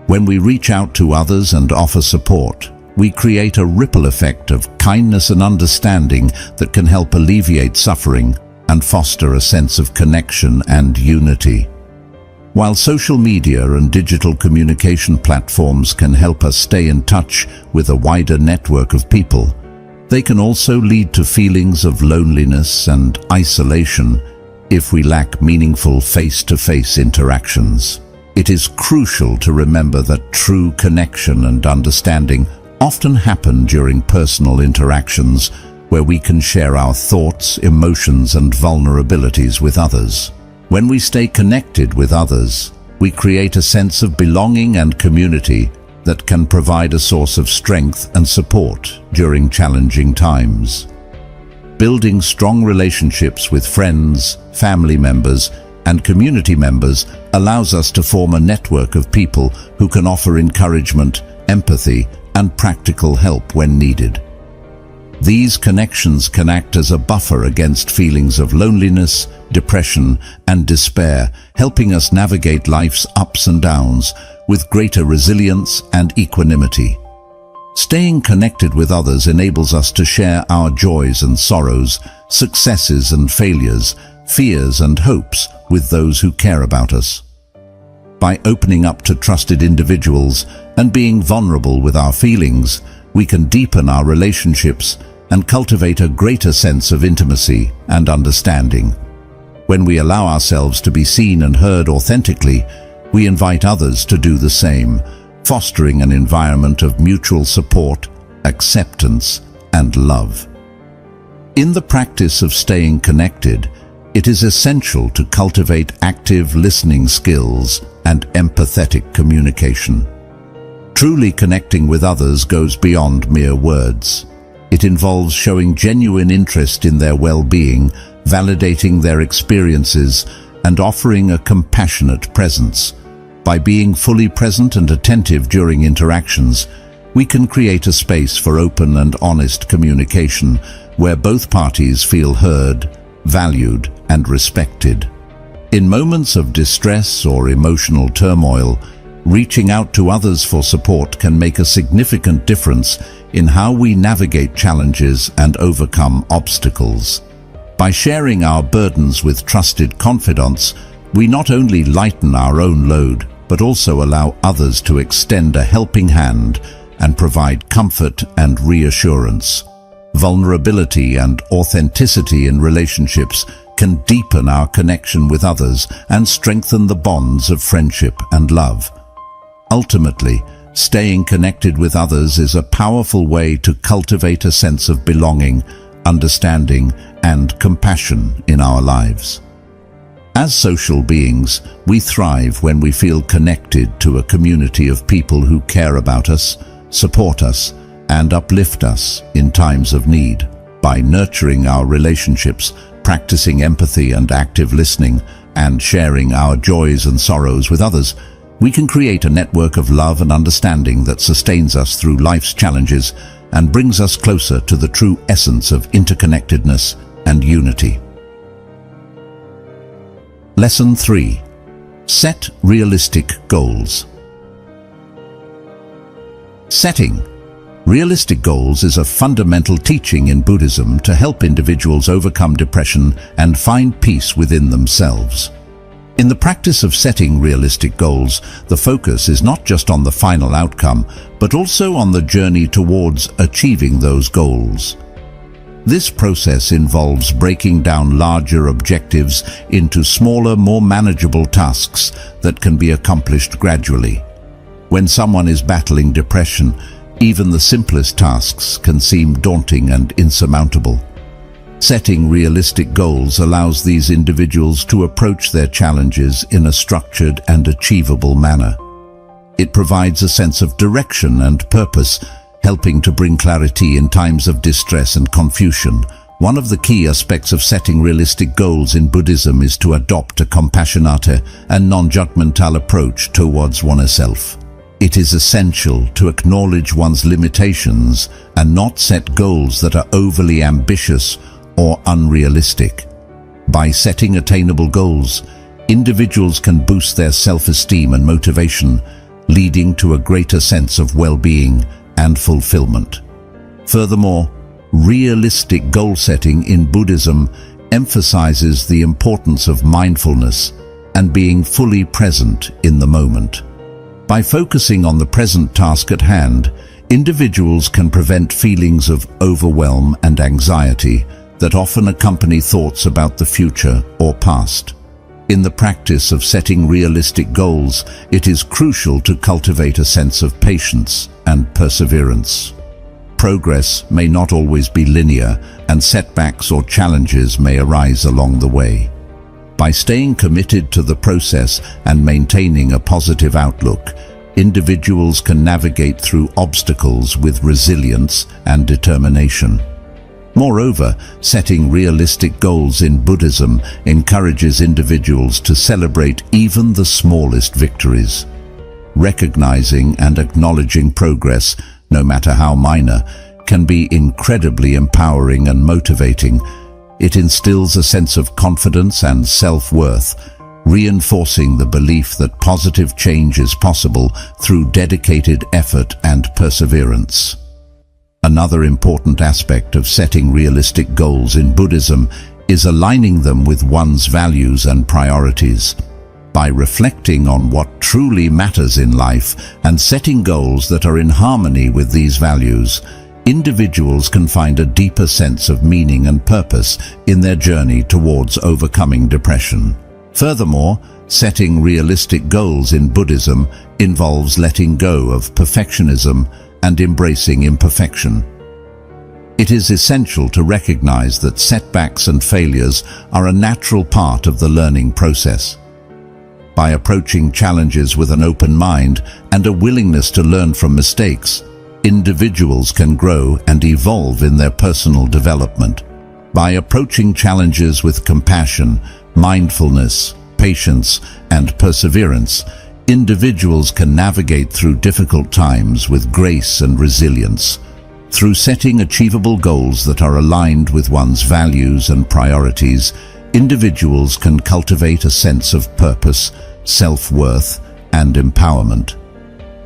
When we reach out to others and offer support, we create a ripple effect of kindness and understanding that can help alleviate suffering and foster a sense of connection and unity. While social media and digital communication platforms can help us stay in touch with a wider network of people, they can also lead to feelings of loneliness and isolation if we lack meaningful face-to-face interactions. It is crucial to remember that true connection and understanding often happen during personal interactions where we can share our thoughts, emotions, and vulnerabilities with others. When we stay connected with others, we create a sense of belonging and community that can provide a source of strength and support during challenging times. Building strong relationships with friends, family members, and community members allows us to form a network of people who can offer encouragement, empathy, and practical help when needed. These connections can act as a buffer against feelings of loneliness, depression, and despair, helping us navigate life's ups and downs with greater resilience and equanimity. Staying connected with others enables us to share our joys and sorrows, successes and failures, fears and hopes with those who care about us. By opening up to trusted individuals and being vulnerable with our feelings, we can deepen our relationships and cultivate a greater sense of intimacy and understanding. When we allow ourselves to be seen and heard authentically, we invite others to do the same, fostering an environment of mutual support, acceptance, and love. In the practice of staying connected, it is essential to cultivate active listening skills and empathetic communication. Truly connecting with others goes beyond mere words. It involves showing genuine interest in their well-being, validating their experiences, and offering a compassionate presence. By being fully present and attentive during interactions, we can create a space for open and honest communication where both parties feel heard, valued, and respected. In moments of distress or emotional turmoil, reaching out to others for support can make a significant difference in how we navigate challenges and overcome obstacles. By sharing our burdens with trusted confidants, we not only lighten our own load, but also allow others to extend a helping hand and provide comfort and reassurance. Vulnerability and authenticity in relationships can deepen our connection with others and strengthen the bonds of friendship and love. Ultimately, staying connected with others is a powerful way to cultivate a sense of belonging, understanding, and compassion in our lives. As social beings, we thrive when we feel connected to a community of people who care about us, support us, and uplift us in times of need. By nurturing our relationships, practicing empathy and active listening, and sharing our joys and sorrows with others, We can create a network of love and understanding that sustains us through life's challenges and brings us closer to the true essence of interconnectedness and unity. Lesson 3. Set realistic goals. Setting realistic goals is a fundamental teaching in Buddhism to help individuals overcome depression and find peace within themselves. In the practice of setting realistic goals, the focus is not just on the final outcome, but also on the journey towards achieving those goals. This process involves breaking down larger objectives into smaller, more manageable tasks that can be accomplished gradually. When someone is battling depression, even the simplest tasks can seem daunting and insurmountable. Setting realistic goals allows these individuals to approach their challenges in a structured and achievable manner. It provides a sense of direction and purpose, helping to bring clarity in times of distress and confusion. One of the key aspects of setting realistic goals in Buddhism is to adopt a compassionate and non-judgmental approach towards oneself. It is essential to acknowledge one's limitations and not set goals that are overly ambitious or unrealistic. By setting attainable goals, individuals can boost their self-esteem and motivation, leading to a greater sense of well-being and fulfillment. Furthermore, realistic goal setting in Buddhism emphasizes the importance of mindfulness and being fully present in the moment. By focusing on the present task at hand, individuals can prevent feelings of overwhelm and anxiety that often accompany thoughts about the future or past. In the practice of setting realistic goals, it is crucial to cultivate a sense of patience and perseverance. Progress may not always be linear, and setbacks or challenges may arise along the way. By staying committed to the process and maintaining a positive outlook, individuals can navigate through obstacles with resilience and determination. Moreover, setting realistic goals in Buddhism encourages individuals to celebrate even the smallest victories. Recognizing and acknowledging progress, no matter how minor, can be incredibly empowering and motivating. It instills a sense of confidence and self-worth, reinforcing the belief that positive change is possible through dedicated effort and perseverance. Another important aspect of setting realistic goals in Buddhism is aligning them with one's values and priorities. By reflecting on what truly matters in life and setting goals that are in harmony with these values, individuals can find a deeper sense of meaning and purpose in their journey towards overcoming depression. Furthermore, setting realistic goals in Buddhism involves letting go of perfectionism and embracing imperfection. It is essential to recognize that setbacks and failures are a natural part of the learning process. By approaching challenges with an open mind and a willingness to learn from mistakes, individuals can grow and evolve in their personal development. By approaching challenges with compassion, mindfulness, patience, and perseverance, individuals can navigate through difficult times with grace and resilience. Through setting achievable goals that are aligned with one's values and priorities, individuals can cultivate a sense of purpose, self-worth, and empowerment.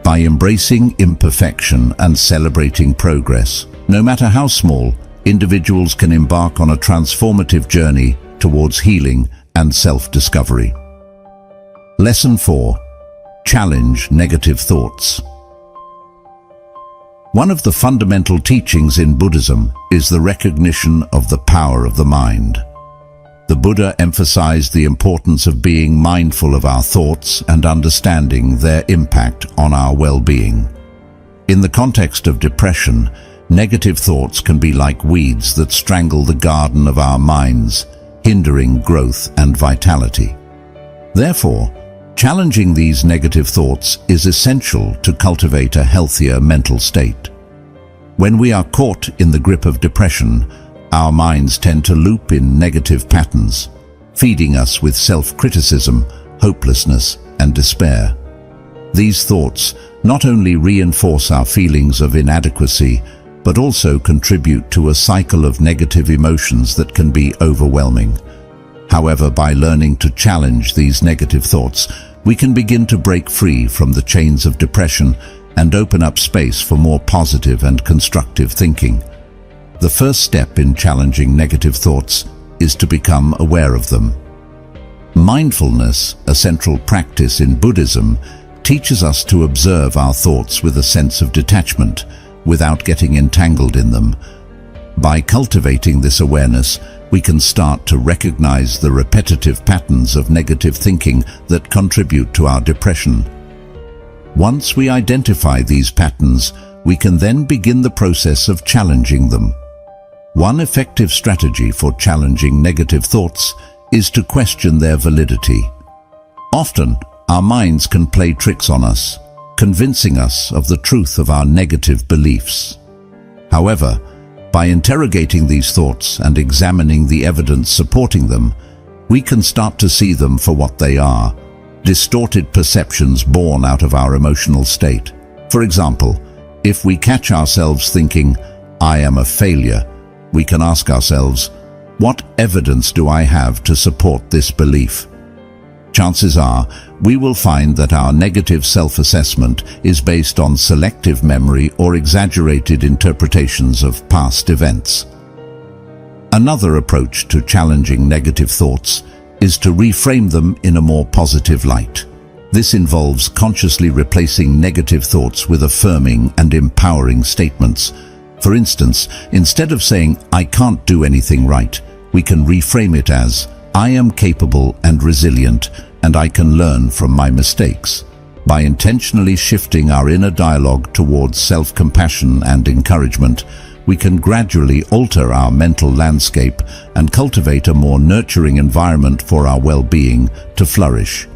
By embracing imperfection and celebrating progress, no matter how small, individuals can embark on a transformative journey towards healing and self-discovery. Lesson 4. Challenge negative thoughts. One of the fundamental teachings in Buddhism is the recognition of the power of the mind. The Buddha emphasized the importance of being mindful of our thoughts and understanding their impact on our well-being. In the context of depression, negative thoughts can be like weeds that strangle the garden of our minds, hindering growth and vitality. Therefore, challenging these negative thoughts is essential to cultivate a healthier mental state. When we are caught in the grip of depression, our minds tend to loop in negative patterns, feeding us with self-criticism, hopelessness, and despair. These thoughts not only reinforce our feelings of inadequacy, but also contribute to a cycle of negative emotions that can be overwhelming. However, by learning to challenge these negative thoughts, we can begin to break free from the chains of depression and open up space for more positive and constructive thinking. The first step in challenging negative thoughts is to become aware of them. Mindfulness, a central practice in Buddhism, teaches us to observe our thoughts with a sense of detachment, without getting entangled in them. By cultivating this awareness, we can start to recognize the repetitive patterns of negative thinking that contribute to our depression. Once we identify these patterns, we can then begin the process of challenging them. One effective strategy for challenging negative thoughts is to question their validity. Often, our minds can play tricks on us, convincing us of the truth of our negative beliefs. However, by interrogating these thoughts and examining the evidence supporting them, we can start to see them for what they are: distorted perceptions born out of our emotional state. For example, if we catch ourselves thinking, "I am a failure," we can ask ourselves, what evidence do I have to support this belief? Chances are, we will find that our negative self-assessment is based on selective memory or exaggerated interpretations of past events. Another approach to challenging negative thoughts is to reframe them in a more positive light. This involves consciously replacing negative thoughts with affirming and empowering statements. For instance, instead of saying, "I can't do anything right," we can reframe it as, "I am capable and resilient, and I can learn from my mistakes." By intentionally shifting our inner dialogue towards self-compassion and encouragement, we can gradually alter our mental landscape and cultivate a more nurturing environment for our well-being to flourish.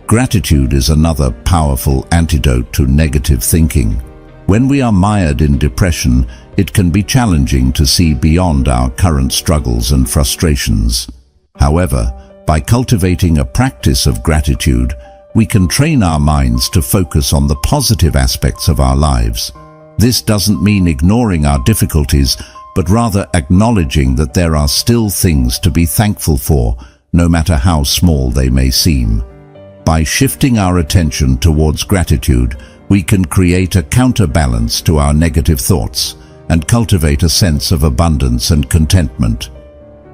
Gratitude is another powerful antidote to negative thinking. When we are mired in depression, it can be challenging to see beyond our current struggles and frustrations. However, by cultivating a practice of gratitude, we can train our minds to focus on the positive aspects of our lives. This doesn't mean ignoring our difficulties, but rather acknowledging that there are still things to be thankful for, no matter how small they may seem. By shifting our attention towards gratitude, we can create a counterbalance to our negative thoughts and cultivate a sense of abundance and contentment.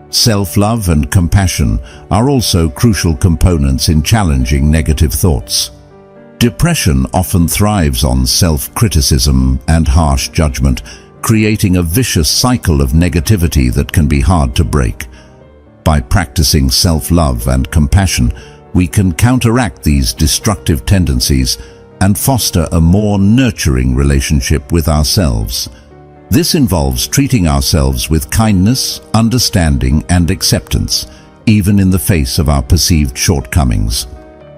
Self-love and compassion are also crucial components in challenging negative thoughts. Depression often thrives on self-criticism and harsh judgment, creating a vicious cycle of negativity that can be hard to break. By practicing self-love and compassion, we can counteract these destructive tendencies and foster a more nurturing relationship with ourselves. This involves treating ourselves with kindness, understanding, and acceptance, even in the face of our perceived shortcomings.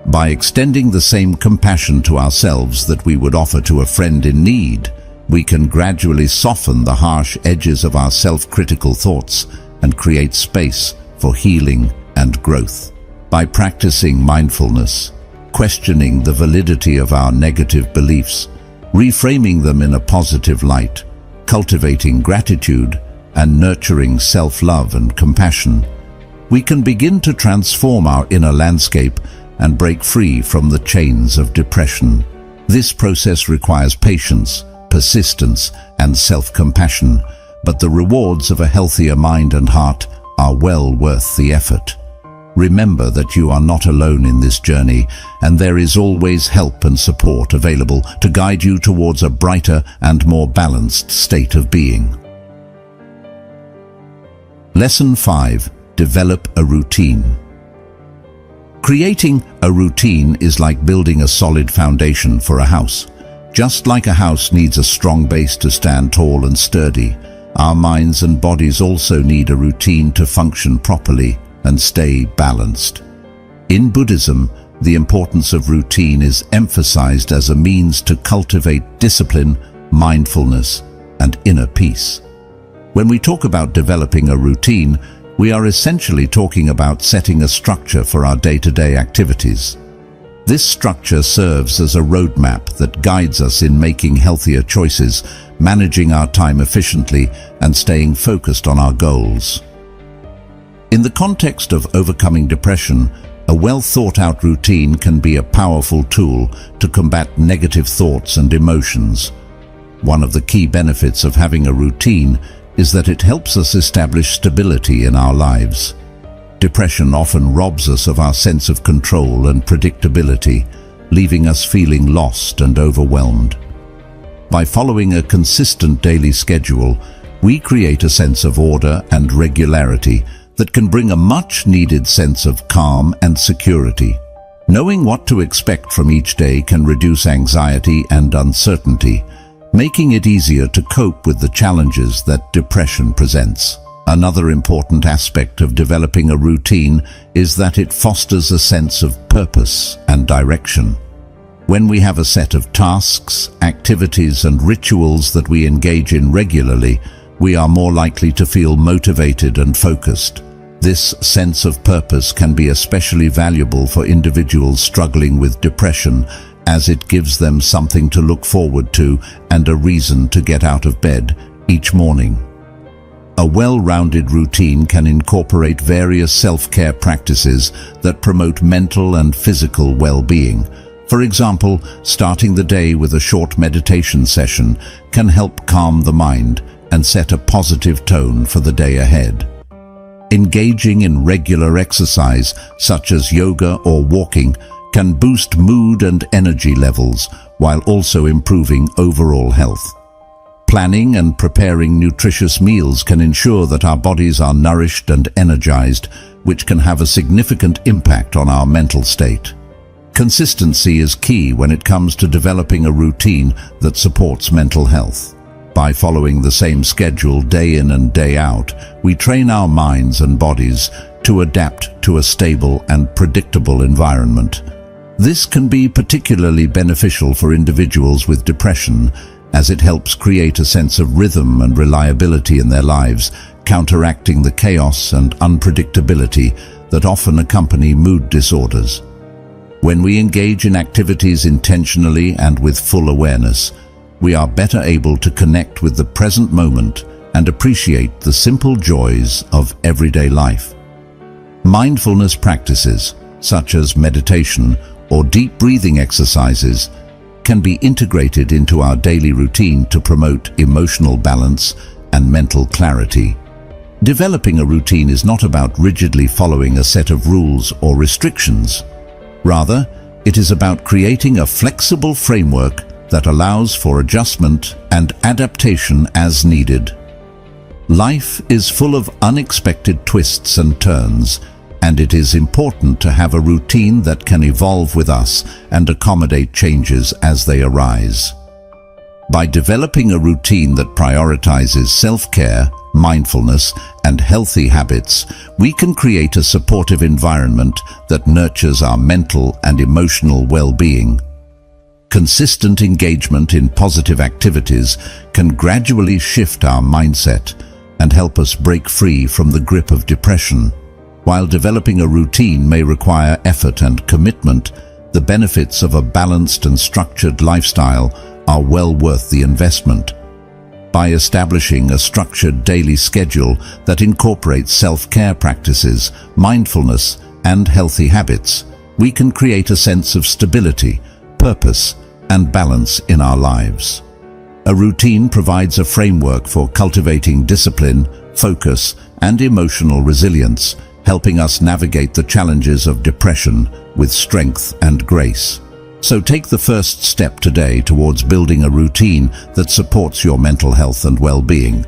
By extending the same compassion to ourselves that we would offer to a friend in need, we can gradually soften the harsh edges of our self-critical thoughts and create space for healing and growth. By practicing mindfulness, questioning the validity of our negative beliefs, reframing them in a positive light, cultivating gratitude, and nurturing self-love and compassion, we can begin to transform our inner landscape and break free from the chains of depression. This process requires patience, persistence, and self-compassion, but the rewards of a healthier mind and heart are well worth the effort. Remember that you are not alone in this journey, and there is always help and support available to guide you towards a brighter and more balanced state of being. Lesson 5. Develop a routine. Creating a routine is like building a solid foundation for a house. Just like a house needs a strong base to stand tall and sturdy, our minds and bodies also need a routine to function properly and stay balanced. In Buddhism, the importance of routine is emphasized as a means to cultivate discipline, mindfulness, and inner peace. When we talk about developing a routine, we are essentially talking about setting a structure for our day-to-day activities. This structure serves as a roadmap that guides us in making healthier choices, managing our time efficiently, and staying focused on our goals. In the context of overcoming depression, a well-thought-out routine can be a powerful tool to combat negative thoughts and emotions. One of the key benefits of having a routine is that it helps us establish stability in our lives. Depression often robs us of our sense of control and predictability, leaving us feeling lost and overwhelmed. By following a consistent daily schedule, we create a sense of order and regularity that can bring a much-needed sense of calm and security. Knowing what to expect from each day can reduce anxiety and uncertainty, making it easier to cope with the challenges that depression presents. Another important aspect of developing a routine is that it fosters a sense of purpose and direction. When we have a set of tasks, activities, and rituals that we engage in regularly, we are more likely to feel motivated and focused. This sense of purpose can be especially valuable for individuals struggling with depression, as it gives them something to look forward to and a reason to get out of bed each morning. A well-rounded routine can incorporate various self-care practices that promote mental and physical well-being. For example, starting the day with a short meditation session can help calm the mind and set a positive tone for the day ahead. Engaging in regular exercise, such as yoga or walking, can boost mood and energy levels while also improving overall health. Planning and preparing nutritious meals can ensure that our bodies are nourished and energized, which can have a significant impact on our mental state. Consistency is key when it comes to developing a routine that supports mental health. By following the same schedule day in and day out, we train our minds and bodies to adapt to a stable and predictable environment. This can be particularly beneficial for individuals with depression, as it helps create a sense of rhythm and reliability in their lives, counteracting the chaos and unpredictability that often accompany mood disorders. When we engage in activities intentionally and with full awareness, we are better able to connect with the present moment and appreciate the simple joys of everyday life. Mindfulness practices, such as meditation or deep breathing exercises, can be integrated into our daily routine to promote emotional balance and mental clarity. Developing a routine is not about rigidly following a set of rules or restrictions. Rather, it is about creating a flexible framework that allows for adjustment and adaptation as needed. Life is full of unexpected twists and turns, and it is important to have a routine that can evolve with us and accommodate changes as they arise. By developing a routine that prioritizes self-care, mindfulness, and healthy habits, we can create a supportive environment that nurtures our mental and emotional well-being. Consistent engagement in positive activities can gradually shift our mindset and help us break free from the grip of depression. While developing a routine may require effort and commitment, the benefits of a balanced and structured lifestyle are well worth the investment. By establishing a structured daily schedule that incorporates self-care practices, mindfulness, and healthy habits, we can create a sense of stability, purpose, and balance in our lives. A routine provides a framework for cultivating discipline, focus, and emotional resilience, helping us navigate the challenges of depression with strength and grace. So take the first step today towards building a routine that supports your mental health and well-being.